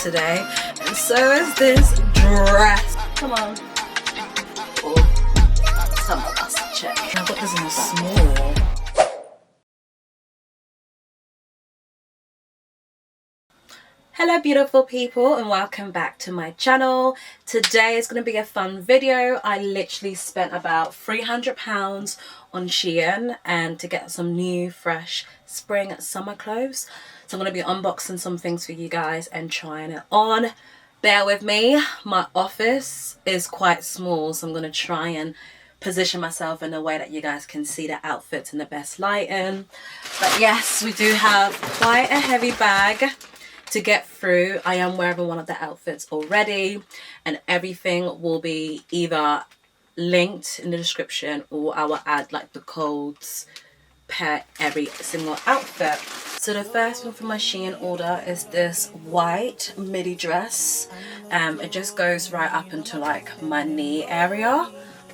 today, and so is this dress. Come on. Oh, some of us check. I've got this in a small. Hello beautiful people, and welcome back to my channel. Today is going to be a fun video. I literally spent about £300 on SHEIN and to get some new fresh spring summer clothes. So I'm going to be unboxing some things for you guys and trying it on. Bear with me, my office is quite small, so I'm going to try and position myself in a way that you guys can see the outfits in the best lighting. But yes, we do have quite a heavy bag to get through. I am wearing one of the outfits already, and everything will be either linked in the description or I will add like the codes per every single outfit. So the first one for my SHEIN order is this white midi dress. It just goes right up into like my knee area.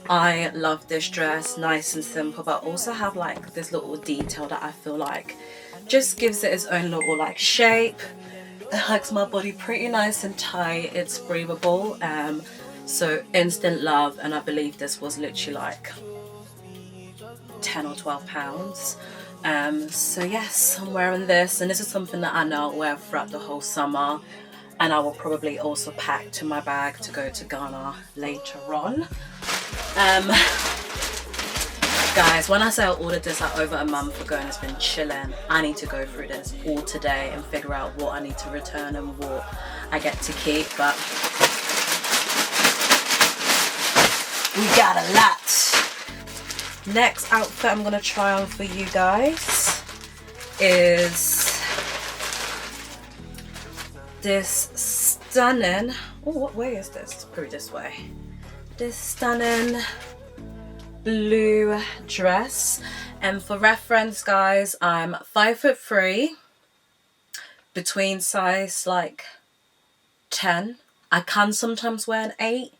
I love this dress, nice and simple, but also have like this little detail that I feel like just gives it its own little like shape. It hugs my body pretty nice and tight. It's breathable, so instant love. And I believe this was literally like 10 or 12 pounds. So yes, I'm wearing this, and this is something that I know I'll wear throughout the whole summer, and I will probably also pack to my bag to go to Ghana later on. Guys, when I say I ordered this like over a month ago and it's been chilling, I need to go through this all today and figure out what I need to return and what I get to keep. But we got a lot. Next outfit I'm going to try on for you guys is this stunning, oh, what way is this? It's probably this way. This stunning blue dress, and for reference guys, I'm 5'3", between size like 10. I can sometimes wear an 8,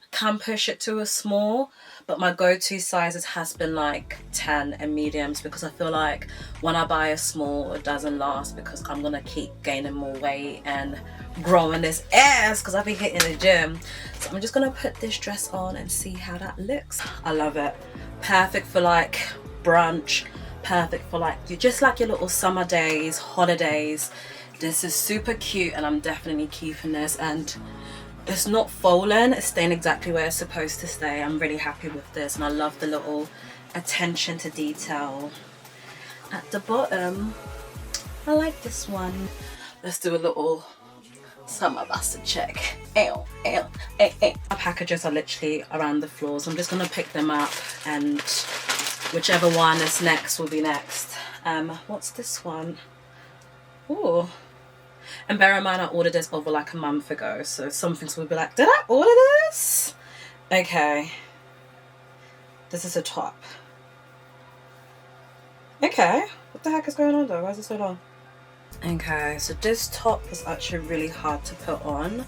I can push it to a small, but my go-to sizes has been like 10 and mediums, because I feel like when I buy a small it doesn't last, because I'm gonna keep gaining more weight and growing this ass because I've been hitting the gym. So I'm just gonna put this dress on and see how that looks. I love it. Perfect for like brunch, perfect for like just like your little summer days, holidays. This is super cute, and I'm definitely keeping this, and it's not falling, it's staying exactly where it's supposed to stay. I'm really happy with this, and I love the little attention to detail at the bottom. I like this one. Let's do a little summer bastard check. Ew, ew, ew, ew. My packages are literally around the floor, so I'm just gonna pick them up, and whichever one is next will be next. What's this one? Ooh. And bear in mind I ordered this over like a month ago, so some things will be like, did I order this? Okay. This is a top. Okay. What the heck is going on though? Why is it so long? Okay, so this top was actually really hard to put on.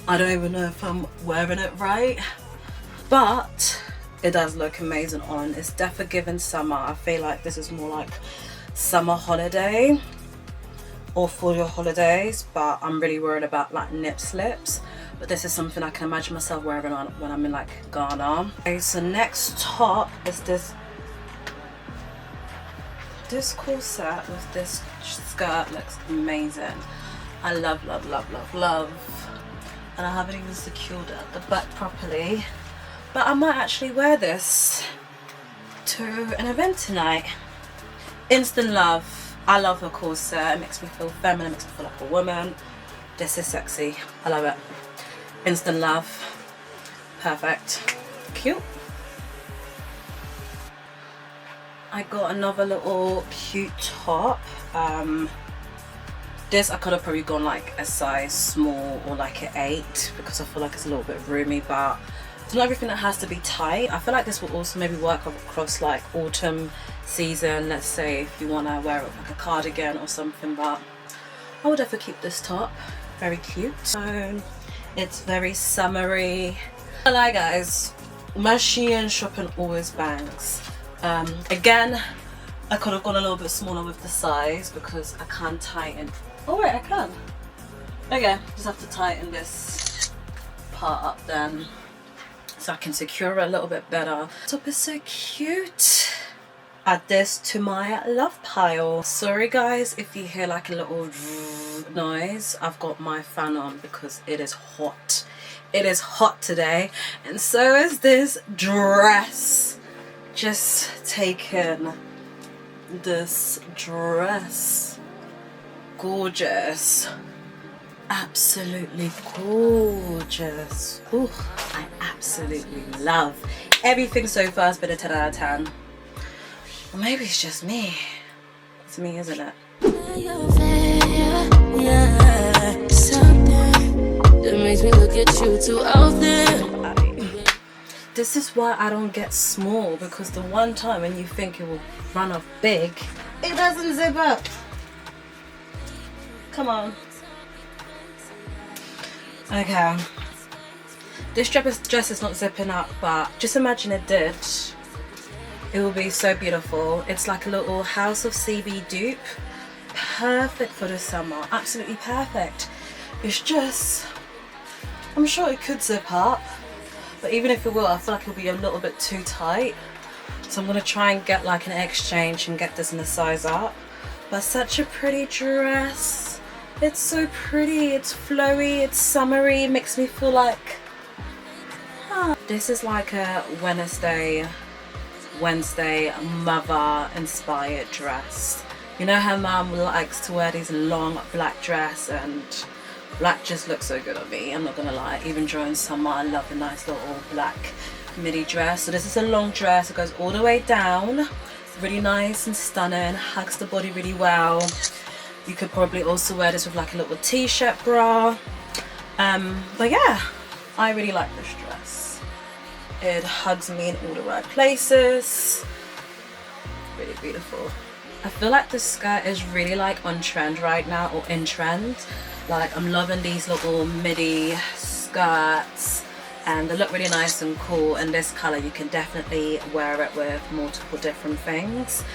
I don't even know if I'm wearing it right, but it does look amazing on. It's definitely giving summer. I feel like this is more like summer holiday or for your holidays, but I'm really worried about like nip slips. But this is something I can imagine myself wearing on when I'm in like Ghana. Okay, so next top is this corset with this skirt. Looks amazing. I love, love, love, love, love. And I haven't even secured it at the back properly, but I might actually wear this to an event tonight. Instant love. I love the corset. It makes me feel feminine, makes me feel like a woman. This is sexy. I love it. Instant love. Perfect. Cute. I got another little cute top. This I could have probably gone like a size small or like an 8, because I feel like it's a little bit roomy, but it's not everything that has to be tight. I feel like this will also maybe work across like autumn season. Let's say if you want to wear it with like a cardigan or something, but I would definitely keep this top. Very cute. So it's very summery. I lie guys, my SHEIN shopping always bangs. Again, I could have gone a little bit smaller with the size because I can't tighten. Oh wait, I can. Okay, just have to tighten this part up then so I can secure it a little bit better. Top is so cute. Add this to my love pile. Sorry guys if you hear like a little noise. I've got my fan on because it is hot. It is hot today, and so is this dress. Just taken this dress. Gorgeous. Absolutely gorgeous. Ooh, I absolutely love everything so far. Has been a 10 out of 10. Or maybe it's just me. It's me, isn't it? Yeah, something that makes me look at you too often. This is why I don't get small, because the one time when you think it will run off big, it doesn't zip up. Come on. Okay. This dress is not zipping up, but just imagine it did. It will be so beautiful. It's like a little House of CB dupe. Perfect for the summer. Absolutely perfect. It's just, I'm sure it could zip up, but even if it will, I feel like it'll be a little bit too tight. So I'm gonna try and get like an exchange and get this in a size up. But such a pretty dress. It's so pretty. It's flowy. It's summery. It makes me feel like, this is like a Wednesday mother inspired dress. You know how mum likes to wear these long black dress, and black just looks so good on me, I'm not gonna lie. Even during summer I love a nice little black midi dress. So this is a long dress. It goes all the way down, really nice and stunning, hugs the body really well. You could probably also wear this with like a little t-shirt bra. But yeah, I really like this dress. It hugs me in all the right places. Really beautiful. I feel like this skirt is really like on trend right now, or in trend. Like I'm loving these little midi skirts, and they look really nice and cool. In this color you can definitely wear it with multiple different things.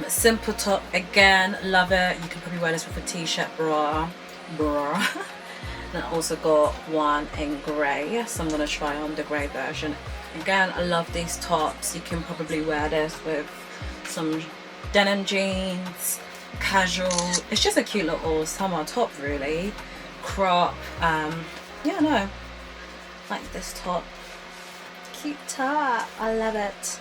Simple top, again, love it. You can probably wear this with a t-shirt bra. And I also got one in grey, so I'm going to try on the grey version. Again, I love these tops. You can probably wear this with some denim jeans, casual. It's just a cute little summer top really. Crop. Yeah, no, like this top. Cute top. I love it.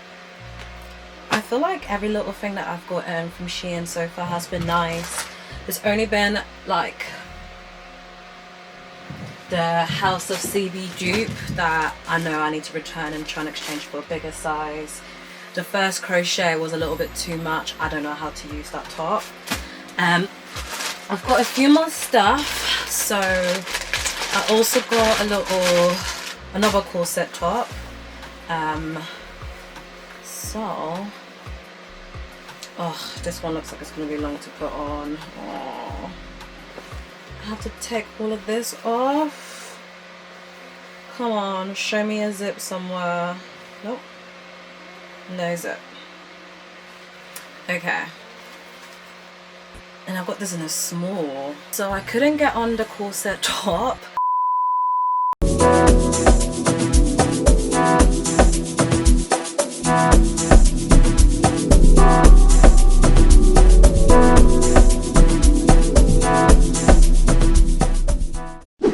I feel like every little thing that I've gotten from SHEIN so far has been nice. There's only been like the House of CB dupe that I know I need to return and try and exchange for a bigger size. The first crochet was a little bit too much. I don't know how to use that top. I've got a few more stuff. So I also got another corset top. Oh, this one looks like it's going to be long to put on. Oh. I have to take all of this off. Come on, show me a zip somewhere. Nope. No zip. Okay. And I've got this in a small. So I couldn't get on the corset top.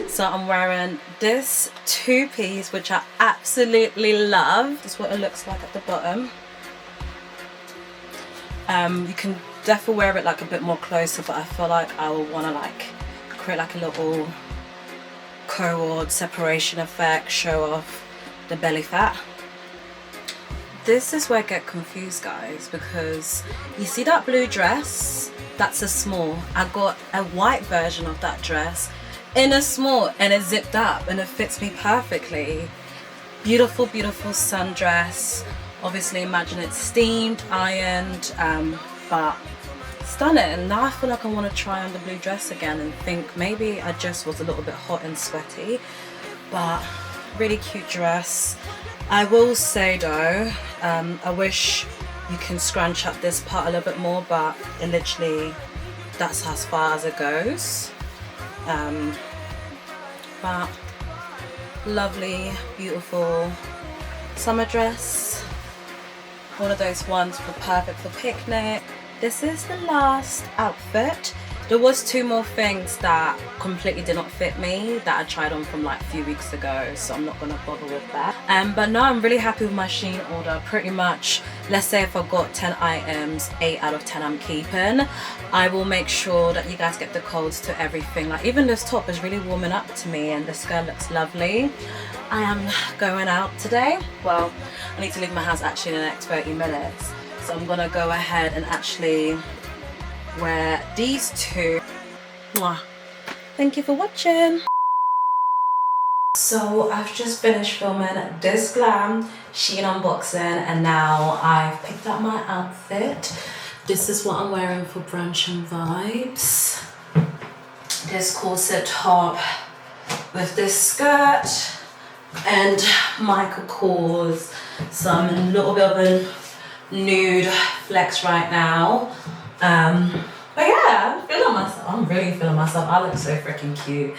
So I'm wearing this two-piece, which I absolutely love. This is what it looks like at the bottom. You can definitely wear it like a bit more closer, but I feel like I will want to like create like a little cord separation effect, show off the belly fat. This is where I get confused, guys, because you see that blue dress? That's a small. I got a white version of that dress in a small, and it zipped up and it fits me perfectly. Beautiful, beautiful sundress. Obviously imagine it's steamed, ironed, but stunning. Now I feel like I want to try on the blue dress again and think maybe I just was a little bit hot and sweaty, but really cute dress. I will say though, I wish you can scrunch up this part a little bit more, but it literally, that's as far as it goes. But lovely, beautiful summer dress. One of those ones for perfect for picnic. This is the last outfit. There was 2 more things that completely did not fit me that I tried on from like a few weeks ago, so I'm not gonna bother with that. But no, I'm really happy with my Shein order. Pretty much, let's say if I got 10 items, 8 out of 10 I'm keeping. I will make sure that you guys get the codes to everything. Like even this top is really warming up to me, and the skirt looks lovely. I am going out today. Well, I need to leave my house actually in the next 30 minutes. So I'm gonna go ahead and actually wear these 2. Mwah. Thank you for watching. So I've just finished filming this glam Shein unboxing, and now I've picked out my outfit. This is what I'm wearing for brunch and vibes. This corset top with this skirt and Michael Kors. So I'm in a little bit of a nude flex right now. But yeah, I'm feeling myself. I'm really feeling myself. I look so freaking cute.